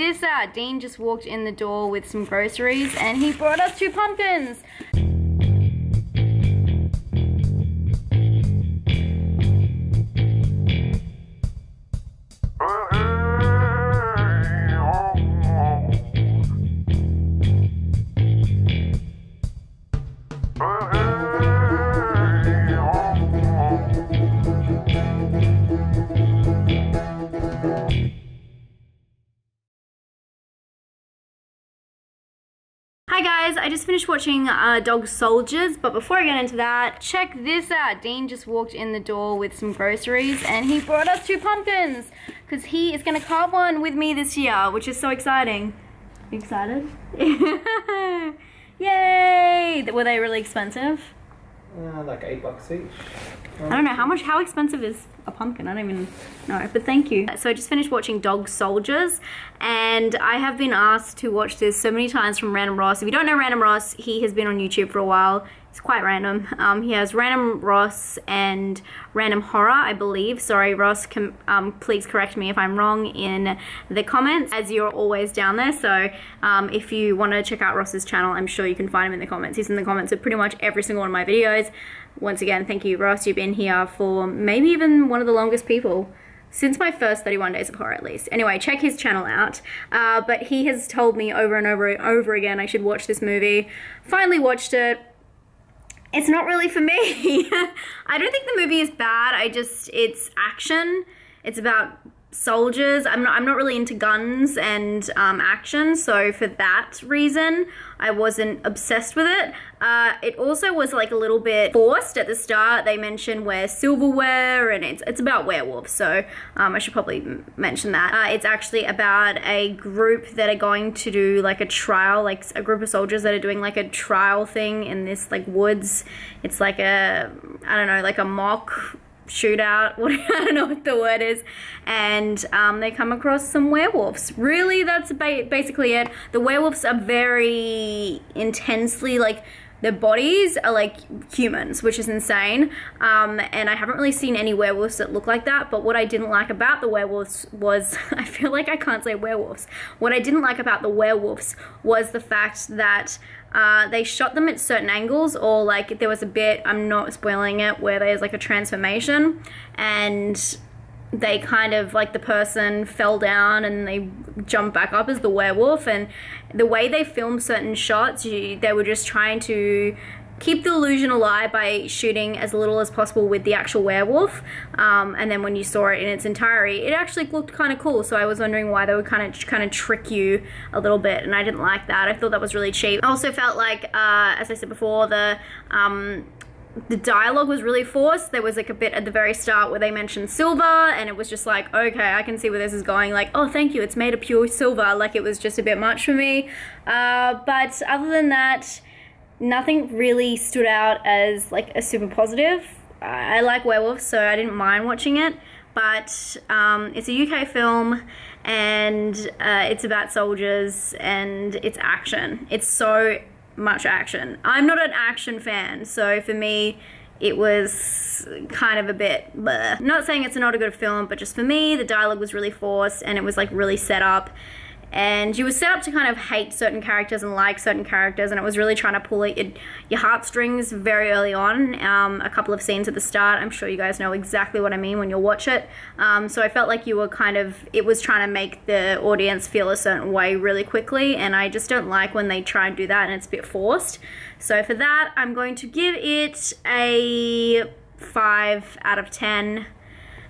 This Dean just walked in the door with some groceries and he brought us 2 pumpkins. Hi guys, I just finished watching Dog Soldiers, but before I get into that, check this out. Dean just walked in the door with some groceries and he brought us 2 pumpkins because he is going to carve one with me this year, which is so exciting. You excited? Yay! Were they really expensive? Like $8 each. I don't know, how expensive is a pumpkin? I don't even know, but thank you. So I just finished watching Dog Soldiers, and I have been asked to watch this so many times from Random Ross. If you don't know Random Ross, he has been on YouTube for a while. It's quite random. He has Random Ross and Random Horror, I believe. Sorry, Ross, please correct me if I'm wrong in the comments, as you're always down there. So if you want to check out Ross's channel, I'm sure you can find him in the comments. He's in the comments of pretty much every single one of my videos. Once again, thank you, Ross. You've been here for maybe even one of the longest people. Since my first 31 Days of Horror, at least. Anyway, check his channel out. But he has told me over and over and over again I should watch this movie. Finally watched it. It's not really for me. I don't think the movie is bad. It's action. It's about soldiers. I'm not really into guns and action, so for that reason I wasn't obsessed with it. It also was like a little bit forced at the start. They mentioned wear silverware and it's about werewolves, so I should probably mention that. It's actually about a group that are going to do like a trial, like a group of soldiers that are doing like a trial thing in this like woods. It's like a, I don't know, like a mock shootout, I don't know what the word is, and they come across some werewolves. Really, that's basically it. The werewolves are very intensely, like, their bodies are like humans, which is insane, and I haven't really seen any werewolves that look like that. But what I didn't like about the werewolves was, I feel like I can't say werewolves. What I didn't like about the werewolves was the fact that they shot them at certain angles, or like there was a bit, I'm not spoiling it, where there's like a transformation and they kind of, like, the person fell down and they jumped back up as the werewolf. And the way they filmed certain shots, they were just trying to keep the illusion alive by shooting as little as possible with the actual werewolf, and then when you saw it in its entirety, it actually looked kind of cool. So I was wondering why they would kind of trick you a little bit, and I didn't like that. I thought that was really cheap. I also felt like, as I said before, the dialogue was really forced. There was like a bit at the very start where they mentioned silver, and it was just like, okay, I can see where this is going. Like, oh, thank you, it's made of pure silver. Like, it was just a bit much for me. But other than that, nothing really stood out as like a super positive. I like werewolves, so I didn't mind watching it. But it's a UK film, and it's about soldiers, and it's action. It's so much action. I'm not an action fan, so for me it was kind of a bit bleh. Not saying it's not a good film, but just for me the dialogue was really forced, and it was like really set up, and you were set up to kind of hate certain characters and like certain characters, and it was really trying to pull at your heartstrings very early on. A couple of scenes at the start, I'm sure you guys know exactly what I mean when you'll watch it. So I felt like you were it was trying to make the audience feel a certain way really quickly, and I just don't like when they try and do that and it's a bit forced. So for that, I'm going to give it a 5 out of 10.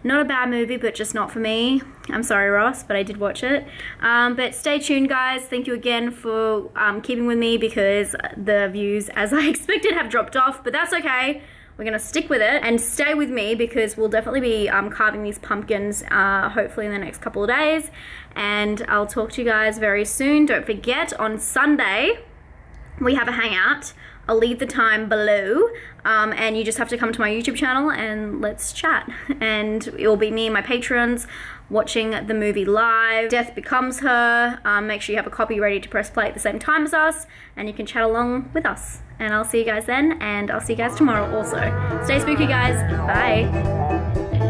Not a bad movie, but just not for me. I'm sorry, Ross, but I did watch it. But stay tuned, guys. Thank you again for keeping with me, because the views, as I expected, have dropped off, but that's okay. We're gonna stick with it and stay with me, because we'll definitely be carving these pumpkins hopefully in the next couple of days, and I'll talk to you guys very soon. Don't forget, on Sunday we have a hangout. I'll leave the time below, and you just have to come to my YouTube channel and let's chat. And it will be me and my patrons watching the movie live. Death Becomes Her. Make sure you have a copy ready to press play at the same time as us, and you can chat along with us. And I'll see you guys then, and I'll see you guys tomorrow also. Stay spooky, guys. Bye.